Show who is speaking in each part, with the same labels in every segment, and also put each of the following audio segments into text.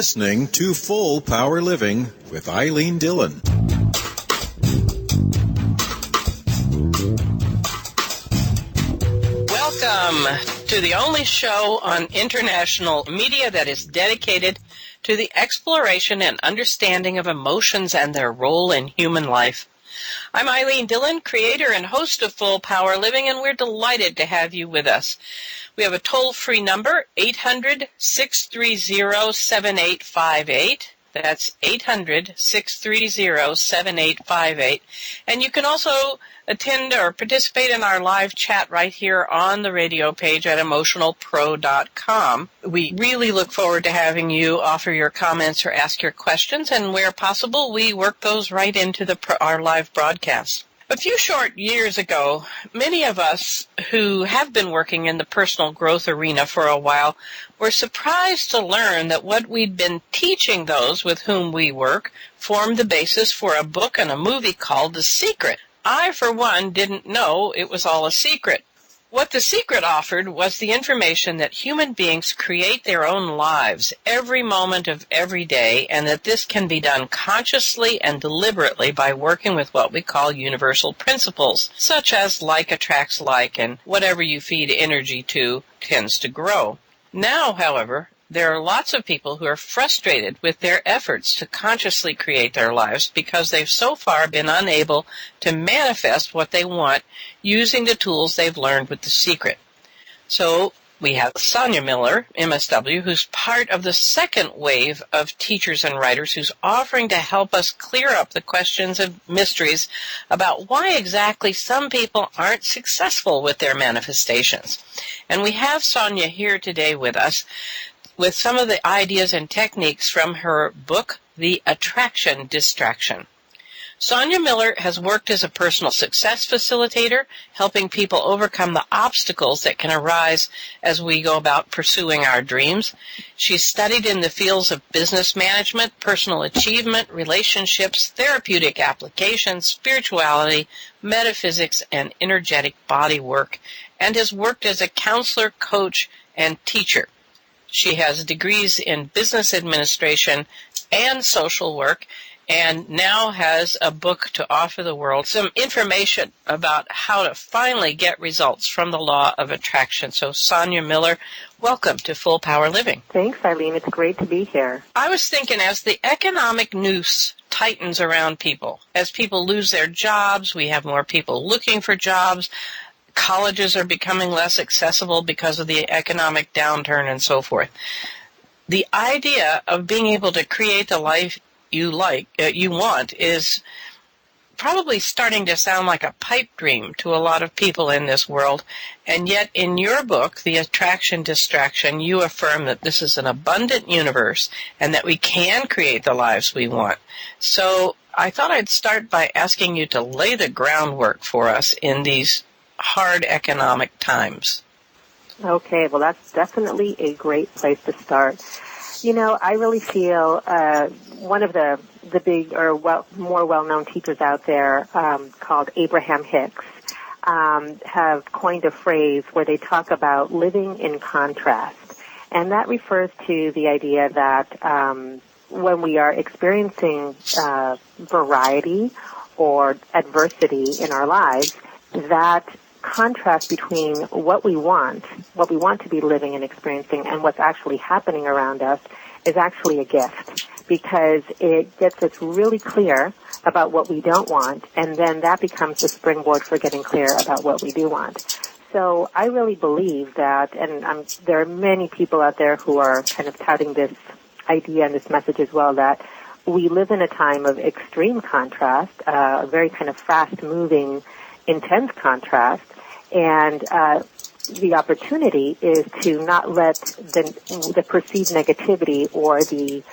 Speaker 1: listening to Full Power Living with Eileen Dillon.
Speaker 2: Welcome to the only show on international media that is dedicated to the exploration and understanding of emotions and their role in human life. I'm Eileen Dillon, creator and host of Full Power Living, and we're delighted to have you with us. We have a toll-free number, 800-630-7858. That's 800-630-7858. And you can also attend or participate in our live chat right here on the radio page at emotionalpro.com. We really look forward to having you offer your comments or ask your questions, and where possible, we work those right into our live broadcast. A few short years ago, many of us who have been working in the personal growth arena for a while were surprised to learn that what we'd been teaching those with whom we work formed the basis for a book and a movie called The Secret. I, for one, didn't know it was all a secret. What The Secret offered was the information that human beings create their own lives every moment of every day, and that this can be done consciously and deliberately by working with what we call universal principles, such as like attracts like, and whatever you feed energy to tends to grow. Now, however, there are lots of people who are frustrated with their efforts to consciously create their lives because they've so far been unable to manifest what they want using the tools they've learned with The Secret. So we have Sonia Miller, MSW, who's part of the second wave of teachers and writers who's offering to help us clear up the questions and mysteries about why exactly some people aren't successful with their manifestations. And we have Sonia here today with us with some of the ideas and techniques from her book, The Attraction Distraction. Sonia Miller has worked as a personal success facilitator, helping people overcome the obstacles that can arise as we go about pursuing our dreams. She's studied in the fields of business management, personal achievement, relationships, therapeutic applications, spirituality, metaphysics, and energetic body work, and has worked as a counselor, coach, and teacher. She has degrees in business administration and social work, and now has a book to offer the world some information about how to finally get results from the law of attraction. So, Sonia Miller, welcome to Full Power Living.
Speaker 3: Thanks, Eileen. It's great to be here.
Speaker 2: I was thinking, as the economic noose tightens around people, as people lose their jobs, we have more people looking for jobs, colleges are becoming less accessible because of the economic downturn and so forth. The idea of being able to create the life you want is probably starting to sound like a pipe dream to a lot of people in this world. And yet in your book, The Attraction Distraction, you affirm that this is an abundant universe and that we can create the lives we want. So I thought I'd start by asking you to lay the groundwork for us in these hard economic times.
Speaker 3: Okay, well, that's definitely a great place to start. You know, I really feel one of the big or more well-known teachers out there called Abraham Hicks have coined a phrase where they talk about living in contrast. And that refers to the idea that when we are experiencing variety or adversity in our lives, that contrast between what we want to be living and experiencing, and what's actually happening around us is actually a gift, because it gets us really clear about what we don't want, and then that becomes the springboard for getting clear about what we do want. So I really believe that, and there are many people out there who are kind of touting this idea and this message as well, that we live in a time of extreme contrast, a very kind of fast-moving, intense contrast, and the opportunity is to not let the perceived negativity or the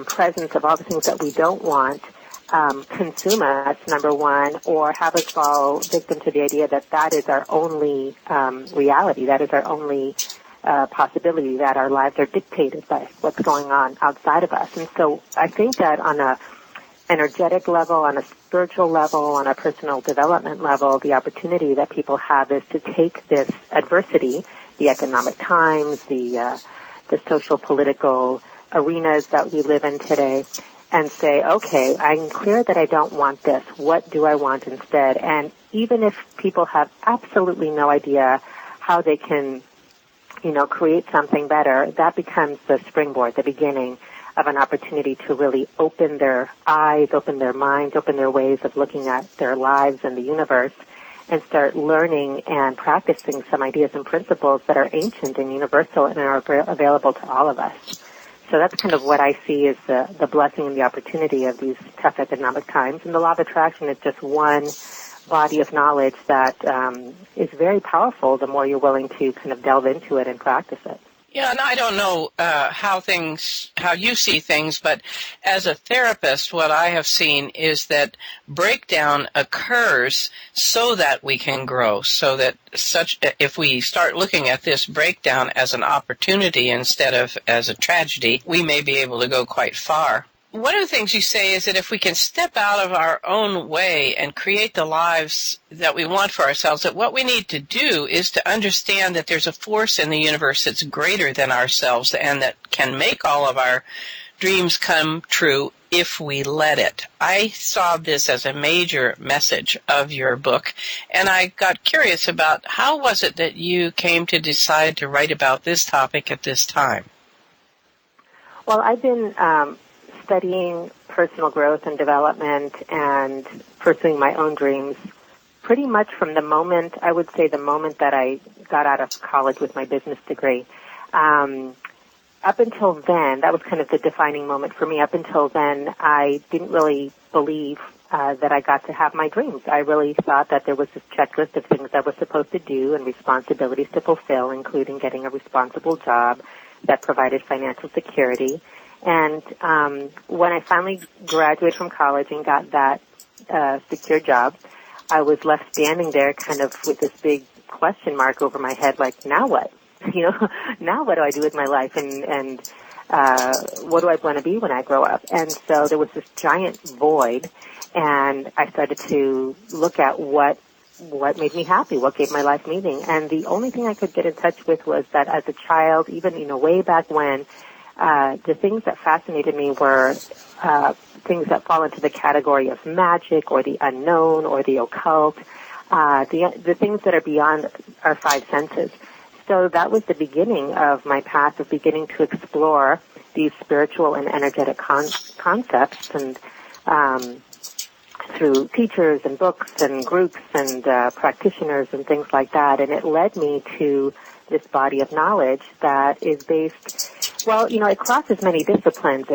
Speaker 3: presence of all the things that we don't want consume us, number one, or have us fall victim to the idea that that is our only reality, that is our only possibility, that our lives are dictated by what's going on outside of us. And so I think that on a energetic level, on a spiritual level, on a personal development level, the opportunity that people have is to take this adversity, the economic times, the social political arenas that we live in today and say, okay, I'm clear that I don't want this. What do I want instead? And even if people have absolutely no idea how they can, create something better, that becomes the springboard, the beginning of an opportunity to really open their eyes, open their minds, open their ways of looking at their lives and the universe, and start learning and practicing some ideas and principles that are ancient and universal and are available to all of us. So that's kind of what I see as the blessing and the opportunity of these tough economic times. And the law of attraction is just one body of knowledge that is very powerful the more you're willing to kind of delve into it and practice it.
Speaker 2: Yeah, and I don't know how you see things, but as a therapist, what I have seen is that breakdown occurs so that we can grow, so that if we start looking at this breakdown as an opportunity instead of as a tragedy, we may be able to go quite far. One of the things you say is that if we can step out of our own way and create the lives that we want for ourselves, that what we need to do is to understand that there's a force in the universe that's greater than ourselves and that can make all of our dreams come true if we let it. I saw this as a major message of your book, and I got curious about how was it that you came to decide to write about this topic at this time?
Speaker 3: Well, I've been studying personal growth and development and pursuing my own dreams pretty much from the moment that I got out of college with my business degree. Up until then, that was kind of the defining moment for me. Up until then, I didn't really believe that I got to have my dreams. I really thought that there was this checklist of things I was supposed to do and responsibilities to fulfill, including getting a responsible job that provided financial security. And when I finally graduated from college and got that secure job, I was left standing there kind of with this big question mark over my head, like, now what? Now what do I do with my life? And what do I want to be when I grow up? And so there was this giant void, and I started to look at what made me happy, what gave my life meaning. And the only thing I could get in touch with was that as a child, even, way back when, the things that fascinated me were things that fall into the category of magic or the unknown or the occult, the things that are beyond our five senses. So that was the beginning of my path of beginning to explore these spiritual and energetic concepts, and through teachers and books and groups and practitioners and things like that. And it led me to this body of knowledge that is based, it crosses many disciplines.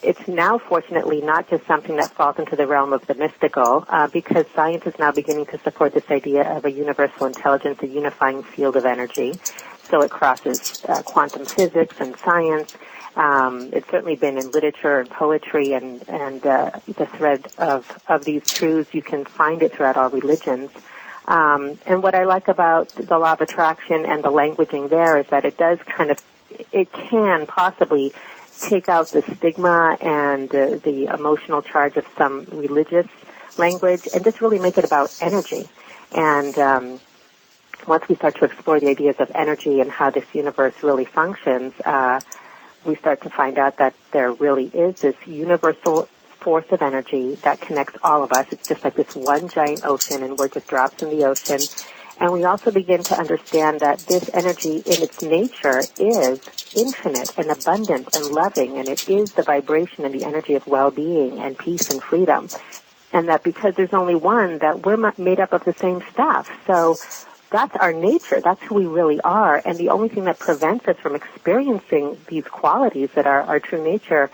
Speaker 3: It's now, fortunately, not just something that falls into the realm of the mystical, because science is now beginning to support this idea of a universal intelligence, a unifying field of energy. So it crosses quantum physics and science. It's certainly been in literature and poetry, and the thread of these truths, you can find it throughout all religions. And what I like about the law of attraction and the languaging there is that it can possibly take out the stigma and the emotional charge of some religious language and just really make it about energy. And once we start to explore the ideas of energy and how this universe really functions, we start to find out that there really is this universal force of energy that connects all of us. It's just like this one giant ocean, and we're just drops in the ocean. And we also begin to understand that this energy in its nature is infinite and abundant and loving, and it is the vibration and the energy of well-being and peace and freedom. And that because there's only one, that we're made up of the same stuff. So that's our nature. That's who we really are. And the only thing that prevents us from experiencing these qualities that are our true nature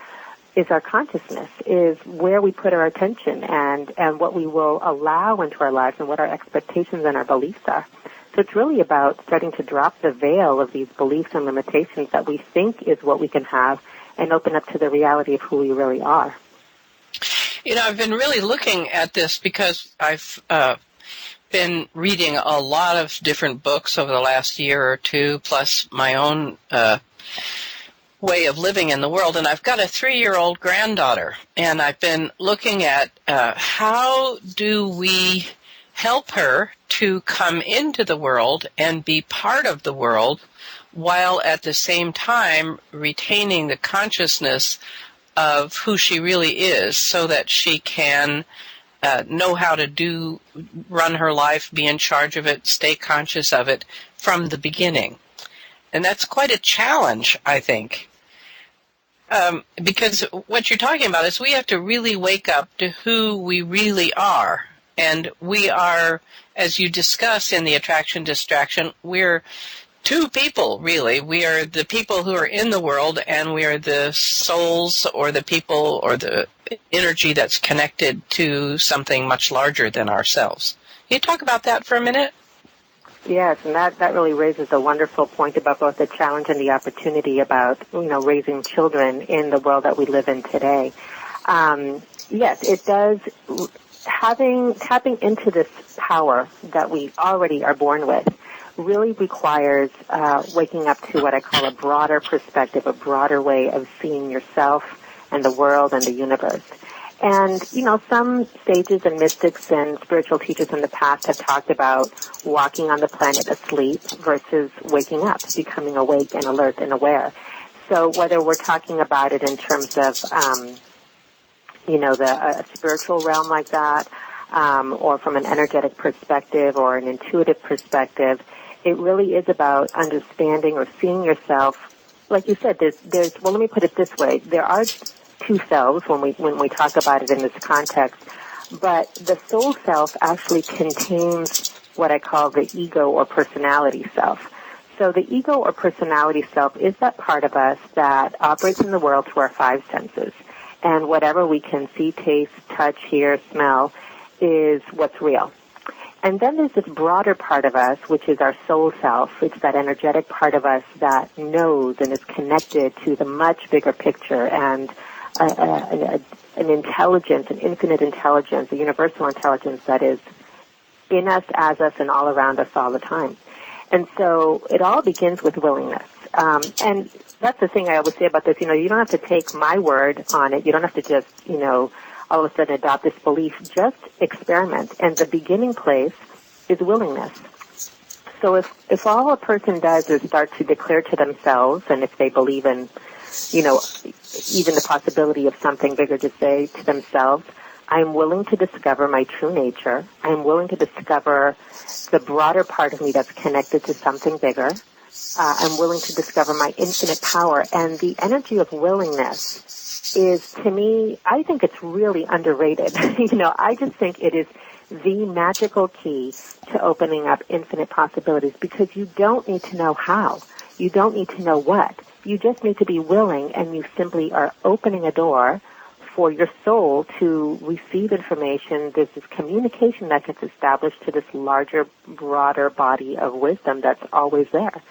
Speaker 3: is our consciousness, is where we put our attention and what we will allow into our lives and what our expectations and our beliefs are. So it's really about starting to drop the veil of these beliefs and limitations that we think is what we can have and open up to the reality of who we really are.
Speaker 2: I've been really looking at this because I've been reading a lot of different books over the last year or two, plus my own way of living in the world. And I've got a 3-year-old granddaughter, and I've been looking at how do we help her to come into the world and be part of the world while at the same time retaining the consciousness of who she really is so that she can know how to run her life, be in charge of it, stay conscious of it from the beginning. And that's quite a challenge, I think. Because what you're talking about is we have to really wake up to who we really are. And we are, as you discuss in the Attraction Distraction, we're two people, really. We are the people who are in the world, and we are the souls or the people or the energy that's connected to something much larger than ourselves. Can you talk about that for a minute?
Speaker 3: Yes, and that really raises a wonderful point about both the challenge and the opportunity about, raising children in the world that we live in today. Yes, it does. Tapping into this power that we already are born with really requires waking up to what I call a broader perspective, a broader way of seeing yourself and the world and the universe. And, some sages and mystics and spiritual teachers in the past have talked about walking on the planet asleep versus waking up, becoming awake and alert and aware. So whether we're talking about it in terms of, the spiritual realm like that, or from an energetic perspective or an intuitive perspective, it really is about understanding or seeing yourself. Like you said, well, let me put it this way. There are two selves when we talk about it in this context, but the soul self actually contains what I call the ego or personality self. So the ego or personality self is that part of us that operates in the world through our five senses. And whatever we can see, taste, touch, hear, smell is what's real. And then there's this broader part of us, which is our soul self. It's that energetic part of us that knows and is connected to the much bigger picture and an intelligence, an infinite intelligence, a universal intelligence that is in us, as us, and all around us all the time. And so it all begins with willingness. And that's the thing I always say about this. You don't have to take my word on it. You don't have to just, all of a sudden adopt this belief. Just experiment. And the beginning place is willingness. So if all a person does is start to declare to themselves, and if they believe in, even the possibility of something bigger, to say to themselves, I'm willing to discover my true nature. I'm willing to discover the broader part of me that's connected to something bigger. I'm willing to discover my infinite power. And the energy of willingness is, to me, I think it's really underrated. I just think it is the magical key to opening up infinite possibilities, because you don't need to know how. You don't need to know what. You just need to be willing, and you simply are opening a door for your soul to receive information. There's this communication that gets established to this larger, broader body of wisdom that's always there.